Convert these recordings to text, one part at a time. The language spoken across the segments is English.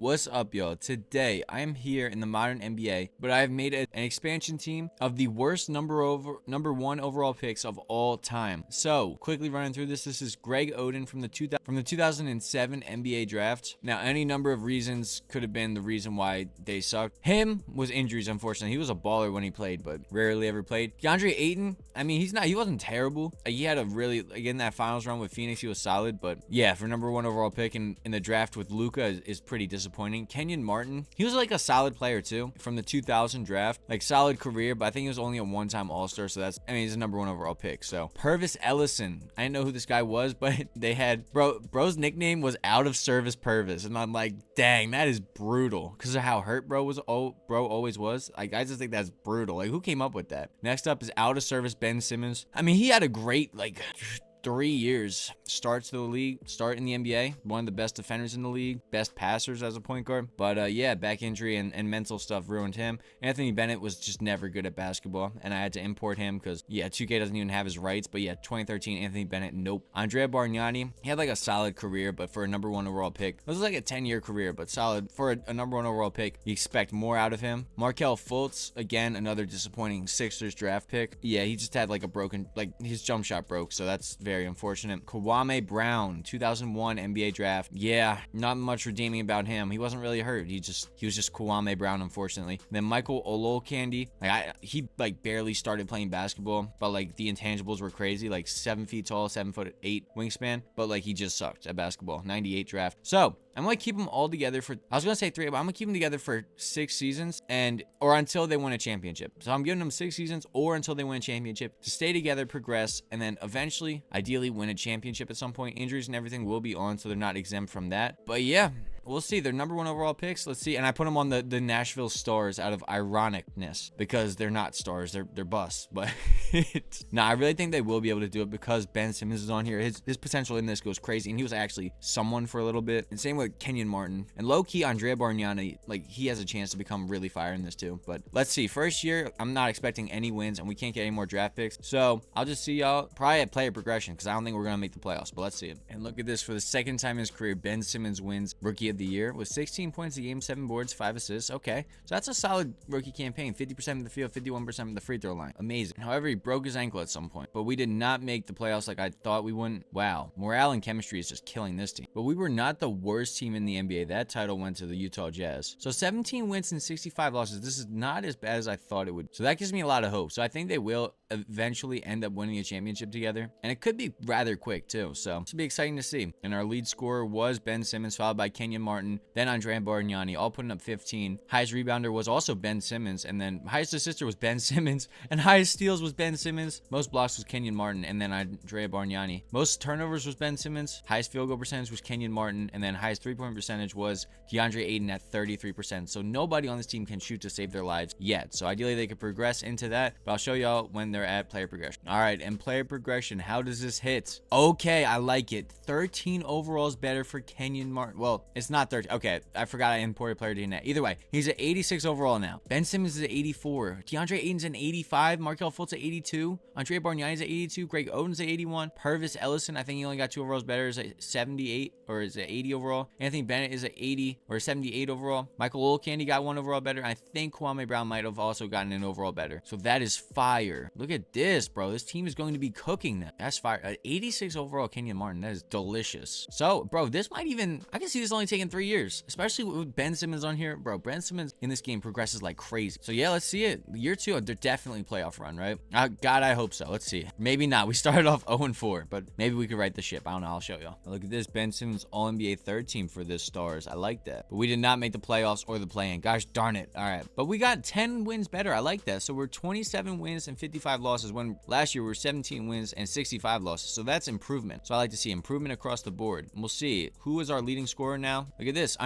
What's up, y'all? Today I am here in the modern NBA, but I have made an expansion team of the worst number one overall picks of all time. So quickly running through this is Greg Oden from the 2007 NBA draft. Now, any number of reasons could have been the reason why they sucked. Him was injuries, unfortunately. He was a baller when he played, but rarely ever played. DeAndre Ayton, I mean, he wasn't terrible. He had a really, again, that finals run with Phoenix, he was solid, but yeah, for number one overall pick in the draft with Luka is pretty disappointing. Kenyon Martin, he was like a solid player too from the 2000 draft, like solid career, but I think he was only a one-time All-Star, so that's, I mean, he's a number one overall pick. So Purvis Ellison, I didn't know who this guy was, but they had bro's nickname was Out of Service Purvis, and I'm like, dang, that is brutal because of how hurt bro always was. Like, I just think that's brutal. Like, who came up with that? Next up is Out of Service Ben Simmons. I mean, he had a great, like, 3 years start in the NBA, one of the best defenders in the league, best passers as a point guard, but yeah, back injury and mental stuff ruined him. Anthony Bennett was just never good at basketball, and I had to import him because, yeah, 2K doesn't even have his rights, but yeah, 2013 Anthony Bennett, nope. Andrea Bargnani, he had like a solid career, but for a number one overall pick, it was like a 10-year career, but solid. For a number one overall pick, you expect more out of him. Markelle Fultz, again, another disappointing Sixers draft pick. Yeah, he just had like a broken, like his jump shot broke, so that's very unfortunate. Kwame Brown, 2001 NBA draft. Yeah, not much redeeming about him. He wasn't really hurt. He was just Kwame Brown, unfortunately. Then Michael Olowokandi, he barely started playing basketball, but like the intangibles were crazy. Like 7 feet tall, 7'8" wingspan, but like he just sucked at basketball. 98 draft. So I'm gonna keep them all together for, I was gonna say 3, but I'm gonna keep them together for 6 seasons or until they win a championship. So I'm giving them 6 seasons or until they win a championship to stay together, progress, and then eventually, ideally, win a championship at some point. Injuries and everything will be on, so they're not exempt from that. But yeah, we'll see. They're number one overall picks. Let's see. And I put them on the Nashville Stars out of ironicness because they're not stars. They're busts. But nah, I really think they will be able to do it because Ben Simmons is on here. His potential in this goes crazy. And he was actually someone for a little bit. And same with Kenyon Martin. And low-key, Andrea Bargnani, like, he has a chance to become really fire in this too. But let's see. First year, I'm not expecting any wins, and we can't get any more draft picks. So I'll just see y'all probably at player progression because I don't think we're going to make the playoffs. But let's see it. And look at this. For the second time in his career, Ben Simmons wins Rookie of the Year with 16 points a game, 7 boards, 5 assists. Okay, so that's a solid rookie campaign. 50% of the field, 51% of the free throw line. Amazing. However, he broke his ankle at some point, but we did not make the playoffs like I thought we wouldn't. Wow, morale and chemistry is just killing this team. But we were not the worst team in the NBA. That title went to the Utah Jazz. So 17 wins and 65 losses. This is not as bad as I thought it would. So that gives me a lot of hope. So I think they will eventually end up winning a championship together, and it could be rather quick too. So this will be exciting to see. And our lead scorer was Ben Simmons, followed by Kenyon Martin, then Andrea Bargnani, all putting up 15. Highest rebounder was also Ben Simmons, and then highest assister was Ben Simmons, and highest steals was Ben Simmons. Most blocks was Kenyon Martin, and then Andrea Bargnani. Most turnovers was Ben Simmons. Highest field goal percentage was Kenyon Martin, and then highest three-point percentage was DeAndre Ayton at 33%. So nobody on this team can shoot to save their lives yet. So ideally they could progress into that, but I'll show y'all when they're at player progression. All right, and player progression, how does this hit? Okay, I like it. 13 overall is better for Kenyon Martin. Well, it's not 13. Okay, I forgot I imported player DNA. Either way, he's at 86 overall now. Ben Simmons is at 84. DeAndre Ayton's at 85. Markelle Fultz at 82. Andrea Bargnani's at 82. Greg Oden's at 81. Purvis Ellison, I think he only got 2 overalls better, is at 78 or is at 80 overall. Anthony Bennett is at 80 or 78 overall. Michael Olowokandi got 1 overall better. I think Kwame Brown might have also gotten an overall better. So that is fire. Look at this, bro. This team is going to be cooking them. That's fire. 86 overall Kenyon Martin. That is delicious. So, bro, this might even, I can see this only taking 3 years, especially with Ben Simmons on here. Bro, Ben Simmons in this game progresses like crazy. So yeah, let's see it. Year 2, they're definitely playoff run, right? God, I hope so. Let's see. Maybe not. We started off 0-4, but maybe we could right the ship. I don't know. I'll show y'all. Look at this. Ben Simmons All-NBA third team for this Stars. I like that. But we did not make the playoffs or the play-in. Gosh darn it. All right. But we got 10 wins better. I like that. So we're 27 wins and 55 losses when last year we were 17 wins and 65 losses. So that's improvement. So I like to see improvement across the board. And we'll see who is our leading scorer now. Look at this.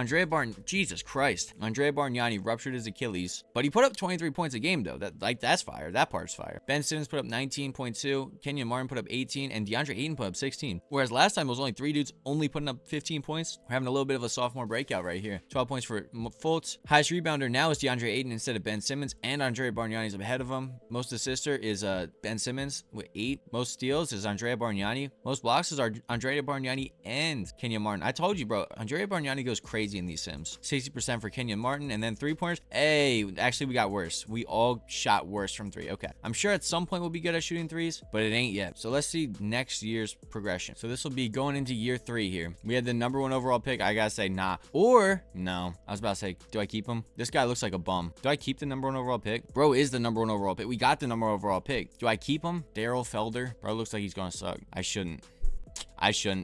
Jesus Christ. Andrea Bargnani ruptured his Achilles, but he put up 23 points a game though. That's fire. That part's fire. Ben Simmons put up 19.2. Kenyon Martin put up 18, and DeAndre Ayton put up 16. Whereas last time it was only 3 dudes only putting up 15 points. We're having a little bit of a sophomore breakout right here. 12 points for Fultz. Highest rebounder now is DeAndre Ayton instead of Ben Simmons, and Andrea Bargnani is ahead of him. Most assister is is Ben Simmons with 8. Most steals is Andrea Bargnani. Most blocks is Andrea Bargnani and Kenyon Martin. I told you, bro. Andrea Bargnani goes crazy in these sims. 60% for Kenyon Martin, and then 3-pointers. Hey, actually, we got worse. We all shot worse from 3. Okay. I'm sure at some point we'll be good at shooting 3s, but it ain't yet. So let's see next year's progression. So this will be going into year 3 here. We had the #1 overall pick. I gotta say, nah. Or, no. I was about to say, do I keep him? This guy looks like a bum. Do I keep the #1 overall pick? Bro is the #1 overall pick. We got the #1 overall pick. Do I keep him? Daryl Felder? Bro looks like he's gonna suck. I shouldn't.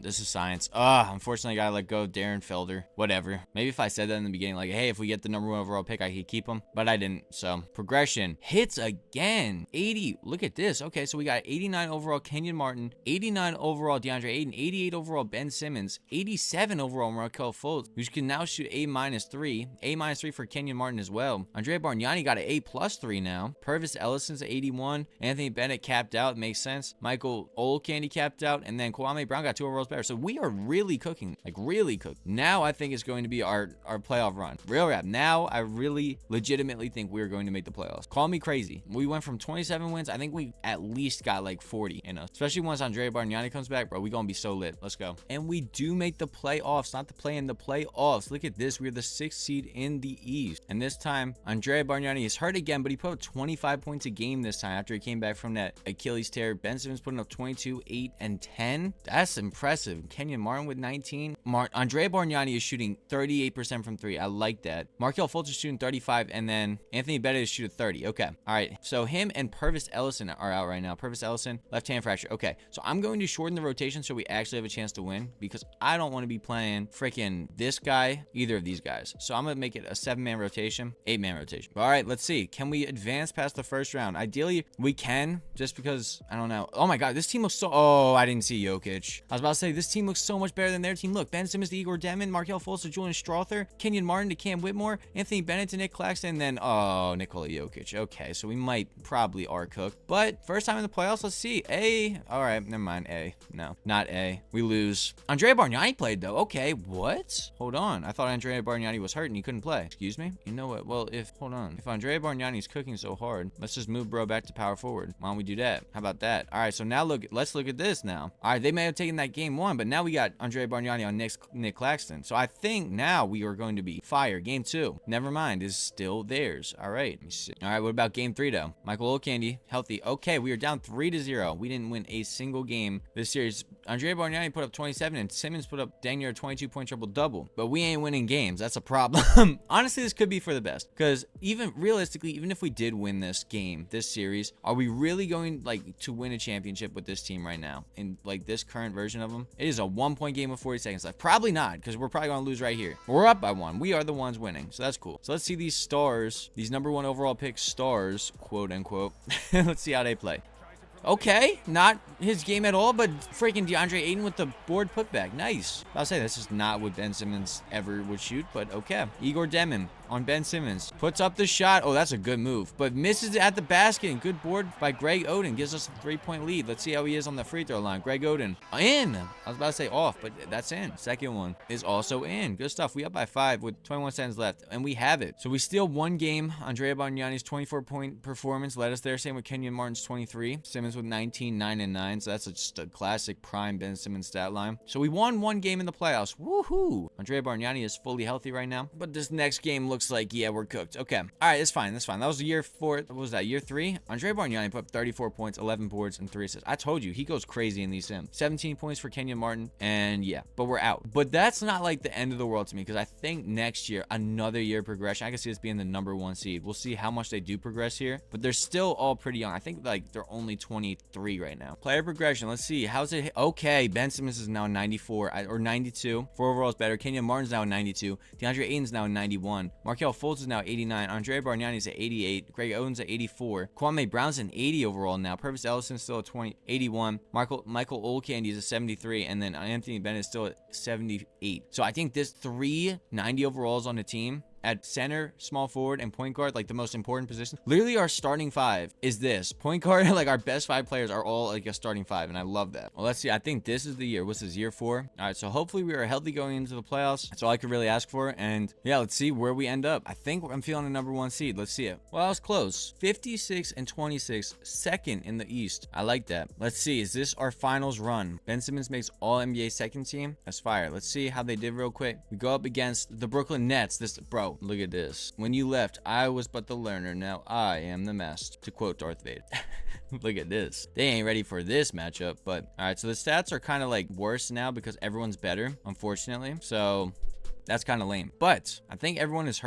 This is science. Unfortunately, I gotta let go of Darren Felder. Whatever. Maybe if I said that in the beginning, like, hey, if we get the #1 overall pick, I could keep him. But I didn't. So, progression. Hits again. 80. Look at this. Okay, so we got 89 overall Kenyon Martin, 89 overall DeAndre Ayton, 88 overall Ben Simmons, 87 overall Markelle Fultz, who can now shoot A-3. A-3 for Kenyon Martin as well. Andrea Bargnani got an A+3 now. Purvis Ellison's at 81. Anthony Bennett capped out. Makes sense. Michael Olcandy capped out. And then Kwame Brown got 2 overalls better. So we are really cooking, like really cooked. Now I think it's going to be our playoff run. Real rap. Now I really legitimately think we're going to make the playoffs. Call me crazy. We went from 27 wins. I think we at least got like 40 in us. Especially once Andrea Bargnani comes back, bro. We gonna be so lit. Let's go. And we do make the playoffs, not the play in the playoffs. Look at this. We're the 6th seed in the East. And this time, Andrea Bargnani is hurt again, but he put up 25 points a game this time after he came back from that Achilles tear. Ben Simmons putting up 22, 8, and 10. That's impressive. Kenyon Martin with 19. Andrea Bargnani is shooting 38% from 3. I like that. Markelle Fultz is shooting 35, and then Anthony Bennett is shooting 30. Okay. All right. So him and Purvis Ellison are out right now. Purvis Ellison, left hand fracture. Okay. So I'm going to shorten the rotation so we actually have a chance to win, because I don't want to be playing freaking this guy, either of these guys. So I'm going to make it a 7-man rotation, 8-man rotation. All right. Let's see. Can we advance past the first round? Ideally, we can, just because, I don't know. Oh my God. This team looks so, oh, I didn't see Jokic. I was about to say, this team looks so much better than their team. Look, Ben Simmons to Igor Demon, Markelle Fultz to Julian Strother, Kenyon Martin to Cam Whitmore, Anthony Bennett to Nick Claxton, and then, oh, Nikola Jokic. Okay, so we might probably are cooked. But first time in the playoffs, let's see. A. All right, never mind. A. No, not A. We lose. Andrea Bargnani played, though. Okay, what? Hold on. I thought Andrea Bargnani was hurt and he couldn't play. Excuse me? You know what? Well, hold on. If Andrea Bargnani's cooking so hard, let's just move bro back to power forward. Why don't we do that? How about that? All right, so now let's look at this now. All right, they may have taken that game 1, but now we got Andrea Bargnani on Nick Claxton. So I think now we are going to be fire. Game 2, never mind, is still theirs. All right, let me see. All right, what about game 3 though? Michael Olcandy, healthy. Okay, we are down 3-0. We didn't win a single game this series. Andrea Bargnani put up 27 and Simmons put up dang near a 22-point triple-double. But we ain't winning games. That's a problem. Honestly, this could be for the best, because even realistically, even if we did win this game, this series, are we really going like to win a championship with this team right now in like this current version of them? It is a 1-point game with 40 seconds left. Probably not, because we're probably going to lose right here. We're up by 1. We are the ones winning, so that's cool. So let's see these stars, these #1 overall pick stars, quote unquote. Let's see how they play. Okay, not his game at all, but freaking DeAndre Ayton with the board putback. Nice. I'll say this is not what Ben Simmons ever would shoot, but okay. Igor Demon on Ben Simmons. Puts up the shot. Oh, that's a good move, but misses it at the basket. And good board by Greg Oden. Gives us a 3-point lead. Let's see how he is on the free throw line. Greg Oden. In. I was about to say off, but that's in. Second one is also in. Good stuff. We up by 5 with 21 seconds left, and we have it. So we steal 1 game. Andrea Bargnani's 24-point performance led us there. Same with Kenyon Martin's 23. Simmons with 19, 9, and 9. So that's just a classic prime Ben Simmons stat line. So we won 1 game in the playoffs. Woohoo. Andrea Bargnani is fully healthy right now, but this next game looks like, yeah, we're cooked. Okay. All right, it's fine. That's fine. That was year 4. What was that? Year 3? Andrea Bargnani put up 34 points, 11 boards, and 3 assists. I told you, he goes crazy in these sims. 17 points for Kenyon Martin, and yeah, but we're out. But that's not like the end of the world to me, because I think next year, another year progression, I can see this being the #1 seed. We'll see how much they do progress here, but they're still all pretty young. I think like they're only 23 right now. Player progression. Let's see. How's it? Okay, Ben Simmons is now 94 or 92. 4 overall is better. Kenyon Martin's now 92. DeAndre Ayton's now 91. Markelle Fultz is now 89. Andrea Bargnani's at 88. Greg Oden's at 84. Kwame Brown's an 80 overall now. Purvis Ellison's still at 81. Michael Olcandy is at 73, and then Anthony Bennett is still at 78. So I think this 3 90 overalls on the team at center, small forward, and point guard, like the most important position. Literally our starting five is this. Point guard, like our best 5 players are all like a starting 5, and I love that. Well, let's see. I think this is the year. What's this, year 4? All right, so hopefully we are healthy going into the playoffs. That's all I could really ask for. And yeah, let's see where we end up. I think I'm feeling a number 1 seed. Let's see it. Well, I was close. 56 and 26, second in the East. I like that. Let's see. Is this our finals run? Ben Simmons makes all NBA second team. That's fire. Let's see how they did real quick. We go up against the Brooklyn Nets. This, bro, look at this. When you left, I was but the learner. Now I am the master, to quote Darth Vader. Look at this. They ain't ready for this matchup, but all right. So the stats are kind of like worse now because everyone's better, unfortunately. So that's kind of lame, but I think everyone is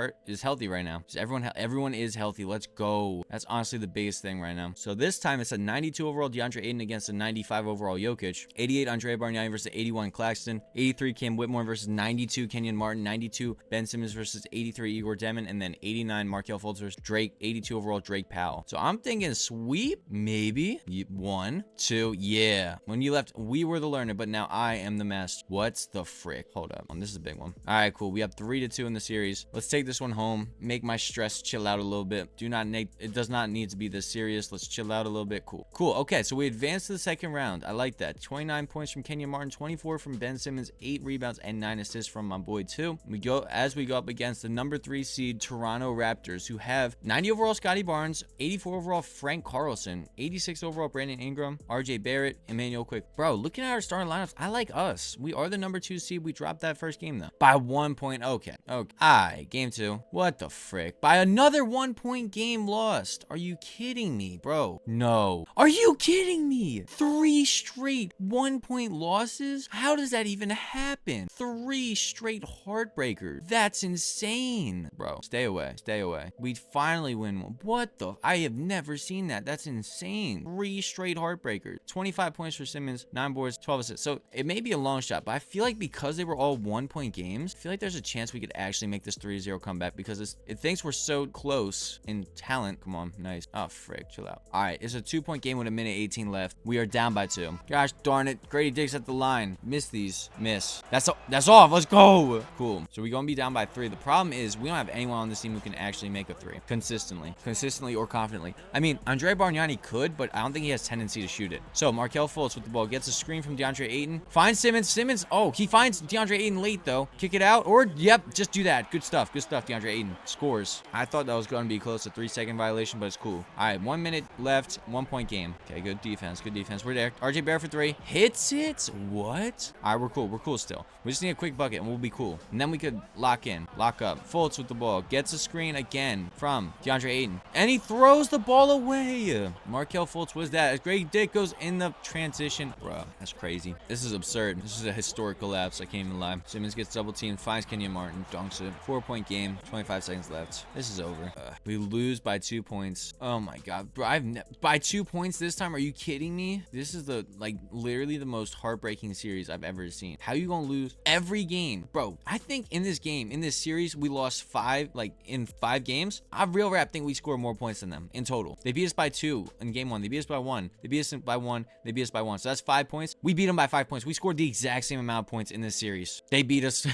healthy right now. Everyone is healthy. Let's go. That's honestly the biggest thing right now. So this time it's a 92 overall DeAndre Ayton against a 95 overall Jokic. 88 Andre Bargnani versus 81 Claxton. 83 Cam Whitmore versus 92 Kenyon Martin. 92 Ben Simmons versus 83 Igor Demon, and then 89 Markelle Fultz versus Drake. 82 overall Drake Powell. So I'm thinking sweep, maybe 1, 2. Yeah. When you left, we were the learner, but now I am the master. What's the frick? Hold up. This is a big one. All right. Cool. We have 3-2 in the series. Let's take this one home. Make my stress chill out a little bit. It does not need to be this serious. Let's chill out a little bit. Cool. Okay. So we advanced to the second round. I like that. 29 points from Kenyon Martin, 24 from Ben Simmons, 8 rebounds and 9 assists from my boy too. We go up against the number 3 seed Toronto Raptors, who have 90 overall Scotty Barnes, 84 overall Frank Carlson, 86 overall Brandon Ingram, RJ Barrett, Emmanuel Quick. Bro, looking at our starting lineups, I like us. We are the number 2 seed. We dropped that first game though by 1 point. Okay. Alright, game 2. What the frick? By another 1 point game lost. Are you kidding me, bro? No. Are you kidding me? 3 straight 1 point losses? How does that even happen? 3 straight heartbreakers. That's insane. Bro, stay away. Stay away. We finally win one. What the? I have never seen that. That's insane. 3 straight heartbreakers. 25 points for Simmons, 9 boards, 12 assists. So it may be a long shot, but I feel like because they were all 1 point games, I feel like there's a chance we could actually make this 3-0 comeback because it thinks we're so close in talent. Come on. Nice. Oh, frick. Chill out. All right. It's a 2-point game with a minute 18 left. We are down by 2. Gosh darn it. Grady Diggs at the line. Miss these. Miss. That's off. Let's go. Cool. So we're going to be down by 3. The problem is we don't have anyone on this team who can actually make a 3 consistently or confidently. I mean, Andre Bargnani could, but I don't think he has tendency to shoot it. So Markelle Fultz with the ball gets a screen from DeAndre Ayton. Finds Simmons. Oh, he finds DeAndre Ayton late though. Kick it out or yep, just do that. Good stuff. DeAndre Ayton scores. I thought that was going to be close to 3-second violation, but it's cool. All right, 1 minute left, 1 point game. Okay, good defense. We're there. RJ Barrett for 3. Hits it. What? All right, we're cool still. We just need a quick bucket and we'll be cool. And then we could lock up. Fultz with the ball. Gets a screen again from DeAndre Ayton. And he throws the ball away. Markelle Fultz was that. As Greg Dick goes in the transition. Bro, that's crazy. This is absurd. This is a historic collapse. I can't even lie. Simmons gets double teamed, finds Kenyon Martin, dunks it. 4-point game, 25 seconds left. This is over. We lose by 2 points. Oh my god, bro! By 2 points this time. Are you kidding me? This is literally the most heartbreaking series I've ever seen. How you gonna lose every game, bro? I think in this series, we lost 5. In 5 games, I real rap think we scored more points than them in total. They beat us by 2 in game 1. They beat us by 1. They beat us by 1. They beat us by 1. So that's 5 points. We beat them by 5 points. We scored the exact same amount of points in this series. They beat us.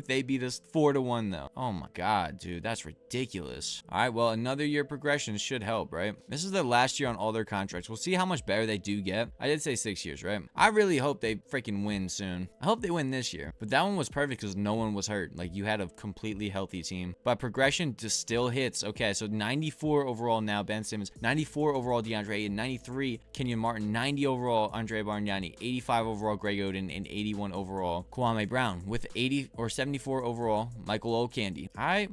They beat us 4-1 though. Oh my god, dude, that's ridiculous. All right, well, another year progression should help, right? This is their last year on all their contracts. We'll see how much better they do get. I did say 6 years, right? I really hope they freaking win soon. I hope they win this year. But that one was perfect because no one was hurt. Like, you had a completely healthy team. But progression just still hits. Okay, so 94 overall now, Ben Simmons. 94 overall, DeAndre Ayton. 93, Kenyon Martin. 90 overall, Andre Bargnani. 85 overall, Greg Oden. And 81 overall, Kwame Brown. With 80 or 74 overall, Michael Olcandy. I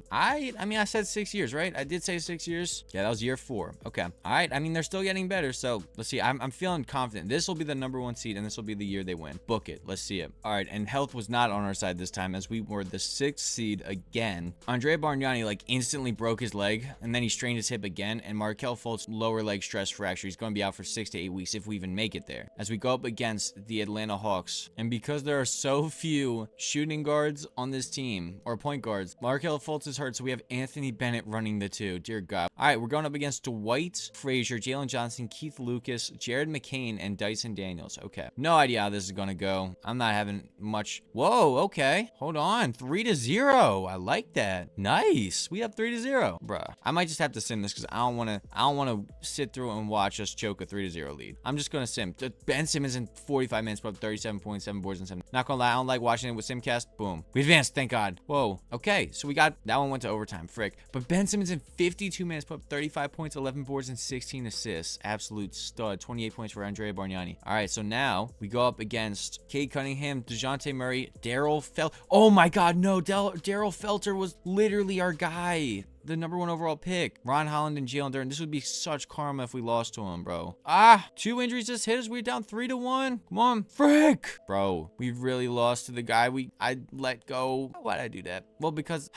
mean, I said 6 years, right? I did say 6 years. Yeah, that was year 4. Okay. All right. I mean, they're still getting better. So let's see. I'm feeling confident. This will be the number 1 seed, and this will be the year they win. Book it. Let's see it. All right. And health was not on our side this time, as we were the 6th seed again. Andre Bargnani instantly broke his leg, and then he strained his hip again. And Markelle Fultz lower leg stress fracture. He's going to be out for 6 to 8 weeks if we even make it there. As we go up against the Atlanta Hawks, and because there are so few shooting guards on this team, or point guards. Markelle Fultz is hurt, so we have Anthony Bennett running the 2. Dear God. All right, we're going up against Dwight Frazier, Jalen Johnson, Keith Lucas, Jared McCain, and Dyson Daniels. Okay. No idea how this is going to go. I'm not having much. Whoa, okay. Hold on. 3-0. I like that. Nice. We have 3-0. Bruh. I might just have to sim this because I don't want to sit through and watch us choke a 3-0 lead. I'm just going to sim. Ben Simmons in 45 minutes, put up 37.7 boards and 7. Not going to lie, I don't like watching it with Simcast. Boom. We advanced, thank God. Whoa. Okay, so we got, that one went to overtime. Frick. But Ben Simmons in 52 minutes, put up 35 points, 11 boards, and 16 assists. Absolute stud. 28 points for Andrea Bargnani. All right, so now we go up against Cade Cunningham, DeJounte Murray, Daryl Felter. Oh my God, no. Daryl Felter was literally our guy. The #1 overall pick. Ron Holland and Jalen Duren. This would be such karma if we lost to him, bro. 2 injuries just hit us. We're down 3-1. Come on. Frick. Bro, we really lost to the guy I let go. Why'd I do that? Well, because...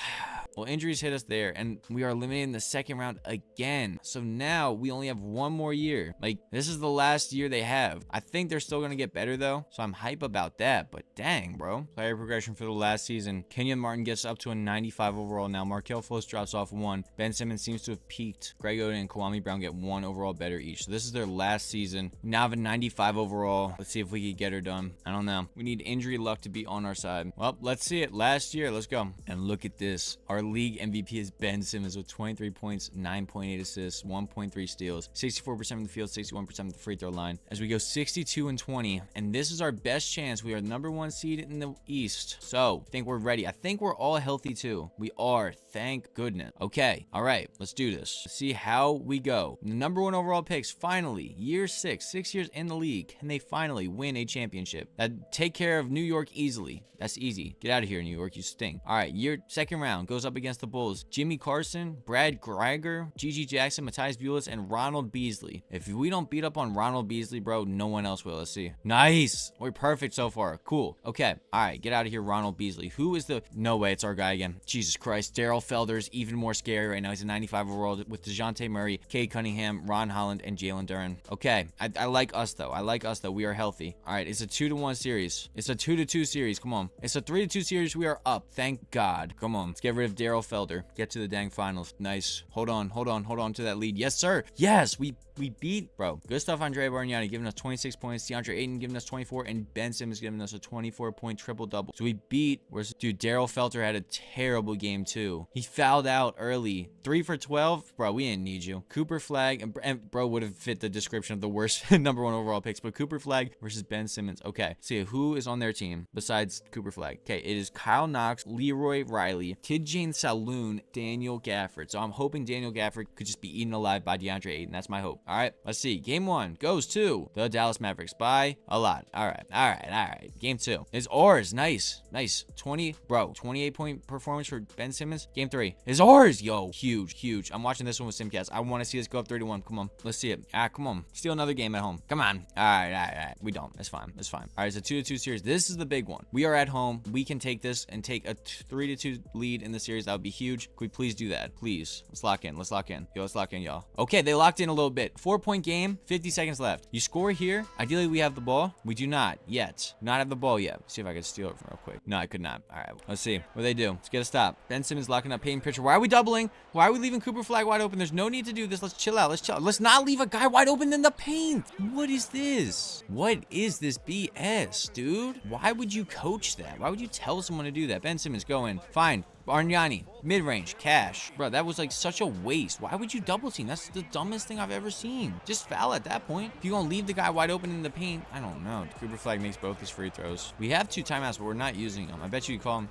Well, injuries hit us there, and we are eliminated in the second round again. So now we only have 1 more year. Like, this is the last year they have. I think they're still going to get better, though. So I'm hype about that. But dang, bro. Player progression for the last season. Kenyon Martin gets up to a 95 overall now. Markelle Fultz drops off 1. Ben Simmons seems to have peaked. Greg Oden and Kwame Brown get 1 overall better each. So this is their last season. We now have a 95 overall. Let's see if we can get her done. I don't know. We need injury luck to be on our side. Well, let's see it. Last year. Let's go. And look at this. Our league MVP is Ben Simmons with 23 points, 9.8 assists, 1.3 steals, 64% from the field, 61% from the free throw line. As we go 62-20, and this is our best chance. We are the #1 seed in the East. So I think we're ready. I think we're all healthy too. We are. Thank goodness. Okay. All right. Let's do this. Let's see how we go. The #1 overall picks finally, year 6 years in the league. Can they finally win a championship? That take care of New York easily. That's easy. Get out of here, New York. You stink. All right. Second round goes up against the Bulls. Jimmy Carson, Brad Greiger, Gigi Jackson, Matthias Bulis, and Ronald Beasley. If we don't beat up on Ronald Beasley, bro, no one else will. Let's see. Nice. We're perfect so far. Cool. Okay. All right. Get out of here, Ronald Beasley. Who is the... No way. It's our guy again. Jesus Christ. Daryl Felder's even more scary right now. He's a 95 overall with DeJounte Murray, Cade Cunningham, Ron Holland, and Jalen Duren. Okay. I like us, though. We are healthy. All right. It's a 2-1 series. It's a 2-2 series. Come on. It's a 3-2 series. We are up. Thank God. Come on. Let's get rid of Daryl Felder. Get to the dang finals. Nice. Hold on to that lead. Yes, sir. Yes, we beat, bro. Good stuff, Andrea Bargnani giving us 26 points, DeAndre Ayton giving us 24, and Ben Simmons giving us a 24-point triple-double. So we beat, dude, Daryl Felter had a terrible game too. He fouled out early. 3 for 12. Bro, we didn't need you. Cooper Flag, and bro would have fit the description of the worst #1 overall picks, but Cooper Flag versus Ben Simmons. Okay, see who is on their team besides Cooper Flag. Okay, it is Kyle Knox, Leroy Riley, Kid Jane Saloon, Daniel Gafford. So I'm hoping Daniel Gafford could just be eaten alive by DeAndre Ayton. That's my hope. All right, let's see. Game 1 goes to the Dallas Mavericks by a lot. All right. Game 2 is ours. Nice. 28-point performance for Ben Simmons. Game 3 is ours. Yo, huge. I'm watching this one with Simcast. I want to see us go up 31. Come on, let's see it. Come on. Steal another game at home. Come on. All right. We don't. That's fine. All right, it's a 2-2 series. This is the big one. We are at home. We can take this and take a 3-2 lead in the series. That would be huge. Could we please do that? Please. Let's lock in. Yo, let's lock in, y'all. Okay, they locked in a little bit. 4-point game, 50 seconds left. You score here. Ideally, we have the ball. We do not yet. Not have the ball yet. Let's see if I can steal it real quick. No, I could not. All right, let's see. What do they do? Let's get a stop. Ben Simmons locking up Peyton Pritchard. Why are we doubling? Why are we leaving Cooper Flag wide open? There's no need to do this. Let's chill out. Let's not leave a guy wide open in the paint. What is this? What is this BS, dude? Why would you coach that? Why would you tell someone to do that? Ben Simmons, go in. Fine. Bargnani, mid-range, cash. Bro, that was like such a waste. Why would you double team? That's the dumbest thing I've ever seen. Just foul at that point. If you're going to leave the guy wide open in the paint, I don't know. Cooper Flag makes both his free throws. We have 2 timeouts, but we're not using them. I bet you call them.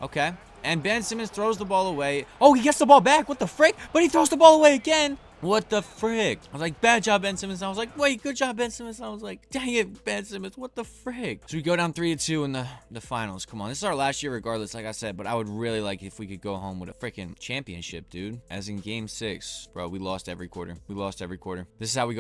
Okay. And Ben Simmons throws the ball away. Oh, he gets the ball back. What the frick? But he throws the ball away again. What the frick? I was like, bad job, Ben Simmons. I was like, wait, good job, Ben Simmons. I was like, dang it, Ben Simmons. What the frick? So we go down 3-2 in the finals. Come on. This is our last year regardless, like I said, but I would really like if we could go home with a freaking championship, dude. As in game 6. Bro, we lost every quarter. This is how we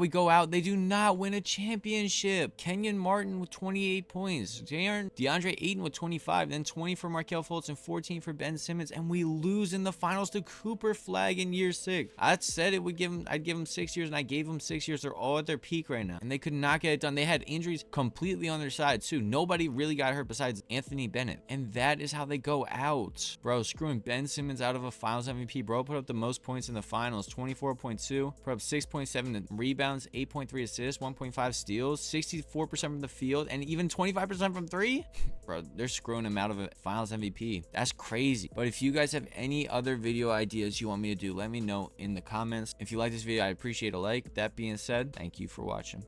go out. They do not win a championship. Kenyon Martin with 28 points. DeAndre Ayton with 25. Then 20 for Markelle Fultz and 14 for Ben Simmons. And we lose in the finals to Cooper Flag in year 6. I said it would give him, I'd give him 6 years, and I gave him 6 years. They're all at their peak right now, and they could not get it done. They had injuries completely on their side too. Nobody really got hurt besides Anthony Bennett, and that is how they go out, bro. Screwing Ben Simmons out of a Finals MVP, bro. Put up the most points in the finals, 24.2. Put up 6.7 rebounds, 8.3 assists, 1.5 steals, 64% from the field, and even 25% from three. Bro, they're screwing him out of a Finals MVP. That's crazy. But if you guys have any other video ideas you want me to do, let me know in the comments. If you like this video, I appreciate a like. That being said, thank you for watching.